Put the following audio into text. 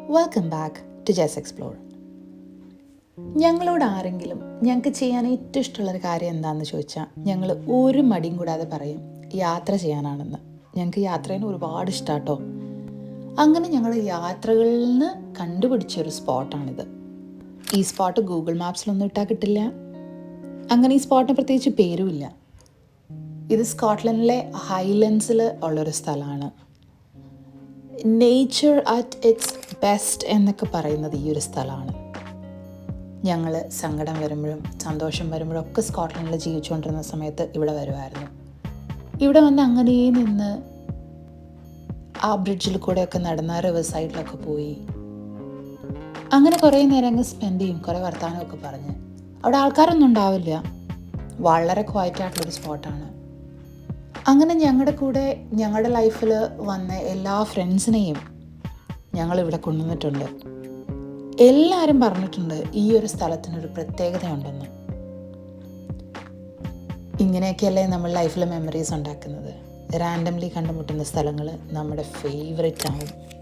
Welcome back to just explore. ഞങ്ങളോട് ആരെങ്കിലും ഞങ്ങൾക്ക് ചെയ്യാൻ ഏറ്റവും ഇഷ്ടമുള്ളൊരു കാര്യം എന്താണെന്ന് ചോദിച്ചാൽ ഞങ്ങൾ ഒരു മടിയും കൂടാതെ പറയും യാത്ര ചെയ്യാനാണെന്ന്. ഞങ്ങൾക്ക് യാത്രേനെ ഒരുപാട് ഇഷ്ടമാട്ടോ. അങ്ങനെ ഞങ്ങൾ യാത്രകളിൽ നിന്ന് കണ്ടുപിടിച്ചൊരു സ്പോട്ടാണിത്. ഈ സ്പോട്ട് ഗൂഗിൾ മാപ്സിലൊന്നും ഇട്ടാൽ കിട്ടില്ല. അങ്ങനെ ഈ സ്പോട്ടിന് പ്രത്യേകിച്ച് പേരുമില്ല. ഇത് സ്കോട്ട്ലൻഡിലെ ഹൈലൻഡ്സിൽ ഉള്ളൊരു സ്ഥലമാണ്. നേച്ചർ അറ്റ് ഇറ്റ്സ് ബെസ്റ്റ് എന്നൊക്കെ പറയുന്നത് ഈ ഒരു സ്ഥലമാണ്. ഞങ്ങൾ സങ്കടം വരുമ്പോഴും സന്തോഷം വരുമ്പോഴും ഒക്കെ സ്കോട്ട്ലൻഡിൽ ജീവിച്ചുകൊണ്ടിരുന്ന സമയത്ത് ഇവിടെ വരുമായിരുന്നു. ഇവിടെ വന്ന് അങ്ങനെ നിന്ന് ആ ബ്രിഡ്ജിൽ കൂടെയൊക്കെ നടന്ന റിവർ സൈഡിലൊക്കെ പോയി അങ്ങനെ കുറേ നേരം അങ്ങ് സ്പെൻഡ് ചെയ്യും. കുറേ വർത്തമാനമൊക്കെ പറഞ്ഞ്. അവിടെ ആൾക്കാരൊന്നും ഉണ്ടാവില്ല. വളരെ ക്വയറ്റായിട്ടുള്ളൊരു സ്പോട്ടാണ്. അങ്ങനെ ഞങ്ങളുടെ കൂടെ ഞങ്ങളുടെ ലൈഫിൽ വന്ന എല്ലാ ഫ്രണ്ട്സിനെയും ഞങ്ങളിവിടെ കൊണ്ടുവന്നിട്ടുണ്ട്. എല്ലാവരും പറഞ്ഞിട്ടുണ്ട് ഈ ഒരു സ്ഥലത്തിനൊരു പ്രത്യേകതയുണ്ടെന്ന്. ഇങ്ങനെയൊക്കെയല്ലേ നമ്മൾ ലൈഫിൽ മെമ്മറീസ് ഉണ്ടാക്കുന്നത്. റാൻഡംലി കണ്ടുമുട്ടുന്ന സ്ഥലങ്ങൾ നമ്മുടെ ഫേവറേറ്റ് ആവും.